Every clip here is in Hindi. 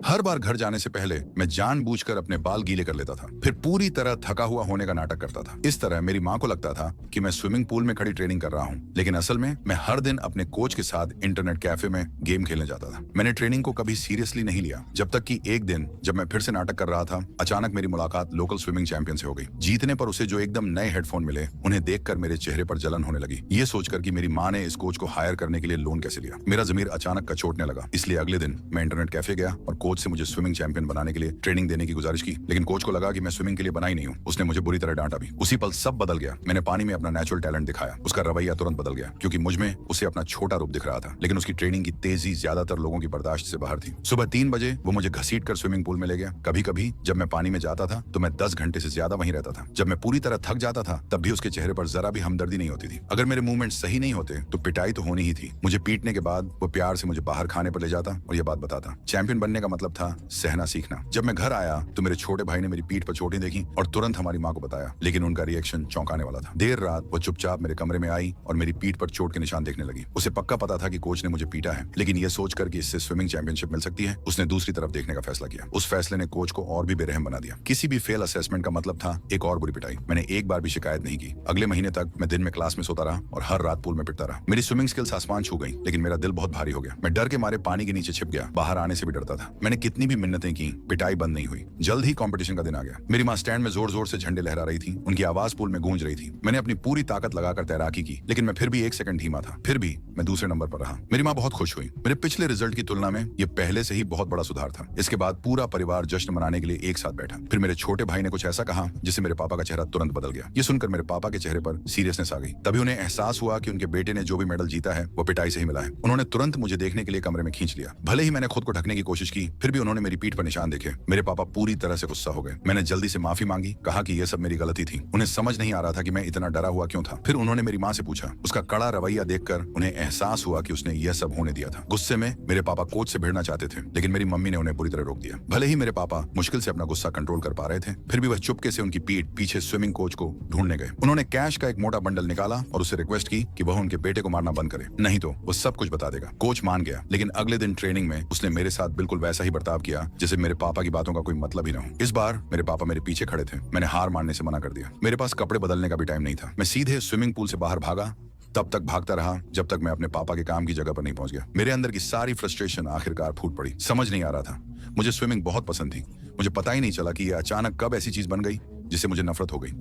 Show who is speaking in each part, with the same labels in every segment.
Speaker 1: हर बार घर जाने से पहले मैं जानबूझकर अपने बाल गीले कर लेता था, फिर पूरी तरह थका हुआ होने का नाटक करता था। इस तरह मेरी माँ को लगता था कि मैं स्विमिंग पूल में खड़ी ट्रेनिंग कर रहा हूँ, लेकिन असल में मैं हर दिन अपने कोच के साथ इंटरनेट कैफे में गेम खेलने जाता था। मैंने ट्रेनिंग को कभी सीरियसली नहीं लिया, जब तक कि एक दिन जब मैं फिर से नाटक कर रहा था, अचानक मेरी मुलाकात लोकल स्विमिंग चैंपियन से हो गई। जीतने पर उसे जो एकदम नए हेडफोन मिले, उन्हें देखकर मेरे चेहरे पर जलन होने लगी, ये सोचकर कि मेरी माँ ने इस कोच को हायर करने के लिए लोन कैसे लिया। मेरा जमीर अचानक कचोटने लगा। इसलिए अगले दिन मैं इंटरनेट कैफे गया और कोच से मुझे स्विमिंग चैंपियन बनाने के लिए ट्रेनिंग देने की गुजारिश की, लेकिन कोच को लगा कि मैं स्विमिंग के लिए बना ही नहीं हूँ। उसने मुझे बुरी तरह डांटा भी। उसी पल सब बदल गया। मैंने पानी में अपना नेचुरल टैलेंट दिखाया। उसका रवैया तुरंत बदल गया, क्योंकि मुझ में उसे अपना छोटा रूप दिख रहा था, लेकिन उसकी ट्रेनिंग की तेजी ज्यादातर लोगों की बर्दाश्त से बाहर थी। सुबह 3 बजे वो मुझे घसीट कर स्विमिंग पूल में ले गया। कभी कभी जब मैं पानी में जाता था तो मैं 10 घंटे से ज्यादा वहीं रहता था। जब मैं पूरी तरह थक जाता था तब भी उसके चेहरे पर जरा भी हमदर्दी नहीं होती थी। अगर मेरे मूवमेंट सही नहीं होते तो पिटाई तो होनी ही थी। मुझे पीटने के बाद वो प्यार से मुझे बाहर खाने पर ले जाता और ये बात बताता, चैंपियन बनने का मतलब था सहना सीखना। जब मैं घर आया तो मेरे छोटे भाई ने मेरी पीठ पर चोटें देखी और तुरंत हमारी माँ को बताया, लेकिन उनका रिएक्शन चौंकाने वाला था। देर रात वो चुपचाप मेरे कमरे में आई और मेरी पीठ पर चोट के निशान देखने लगी। उसे पक्का पता था कि कोच ने मुझे पीटा है, लेकिन ये सोचकर कि इससे स्विमिंग चैंपियनशिप मिल सकती है, उसने दूसरी तरफ देखने का फैसला किया। उस फैसले ने कोच को और भी बेरहम बना दिया। किसी भी फेल असेसमेंट का मतलब था एक और बुरी पिटाई। मैंने एक बार भी शिकायत नहीं की। अगले महीने तक मैं दिन में क्लास में सोता रहा और हर रात पूल में पिटता रहा। मेरी स्विमिंग स्किल्स आसमान छू गई, लेकिन मेरा दिल बहुत भारी हो गया। मैं डर के मारे पानी के नीचे छिप गया। बाहर आने से भी डरता था। मैंने कितनी भी मिन्नतें की, पिटाई बंद नहीं हुई। जल्द ही कंपटीशन का दिन आ गया। मेरी माँ स्टैंड में जोर जोर से झंडे लहरा रही थी। उनकी आवाज पूल में गूंज रही थी। मैंने अपनी पूरी ताकत लगाकर तैराकी की, लेकिन मैं फिर भी एक सेकंड धीमा था। फिर भी मैं दूसरे नंबर पर रहा। मेरी माँ बहुत खुश हुई। मेरे पिछले रिजल्ट की तुलना में ये पहले से ही बहुत बड़ा सुधार था। इसके बाद पूरा परिवार जश्न मनाने के लिए एक साथ बैठा। फिर मेरे छोटे भाई ने कुछ ऐसा कहा जिससे मेरे पापा का चेहरा तुरंत बदल गया। ये सुनकर मेरे पापा के चेहरे पर सीरियसनेस आ गई। तभी उन्हें एहसास हुआ कि उनके बेटे ने जो भी मेडल जीता है वो पिटाई से ही मिला है। उन्होंने तुरंत मुझे देखने के लिए कमरे में खींच लिया। भले ही मैंने खुद को ढकने की कोशिश की, फिर भी उन्होंने मेरी पीठ पर निशान देखे। मेरे पापा पूरी तरह से गुस्सा हो गए। मैंने जल्दी से माफी मांगी, कहा कि यह सब मेरी गलती थी। उन्हें समझ नहीं आ रहा था कि मैं इतना डरा हुआ क्यों था। फिर उन्होंने मेरी माँ से पूछा। उसका कड़ा रवैया देखकर उन्हें एहसास हुआ कि उसने यह सब होने दिया था। गुस्से में मेरे पापा कोच से भिड़ना चाहते थे, लेकिन मेरी मम्मी ने उन्हें बुरी तरह रोक दिया। भले ही मेरे पापा मुश्किल से अपना गुस्सा कंट्रोल कर पा रहे थे, फिर भी वह चुपके से उनकी पीठ पीछे स्विमिंग कोच को ढूंढने गए। उन्होंने कैश का एक मोटा बंडल निकाला और उससे रिक्वेस्ट की कि वह उनके बेटे को मारना बंद करे, नहीं तो वो सब कुछ बता देगा। कोच मान गया, लेकिन अगले दिन ट्रेनिंग में उसने मेरे साथ बिल्कुल वैसा ही बर्ताव किया जैसे मेरे पापा की बातों का कोई मतलब ही न हो। इस बार मेरे पापा मेरे पीछे खड़े थे। मैंने हार मानने से मना कर दिया। मेरे पास कपड़े बदलने का भी टाइम नहीं था। मैं सीधे स्विमिंग पूल से बाहर भागा। तब तक भागता रहा जब तक मैं अपने पापा के काम की जगह पर नहीं पहुंच गया। मेरे अंदर की सारी फ्रस्ट्रेशन आखिरकार फूट पड़ी। समझ नहीं आ रहा था। मुझे स्विमिंग बहुत पसंद थी। मुझे पता ही नहीं चला कि यह अचानक कब ऐसी चीज बन गई जिससे मुझे नफरत हो गई।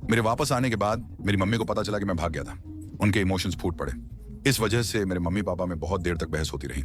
Speaker 1: मेरे वापस आने के बाद मेरी मम्मी को पता चला कि मैं भाग गया था। उनके इमोशंस फूट पड़े। इस वजह से मेरे मम्मी पापा में बहुत देर तक बहस होती रही।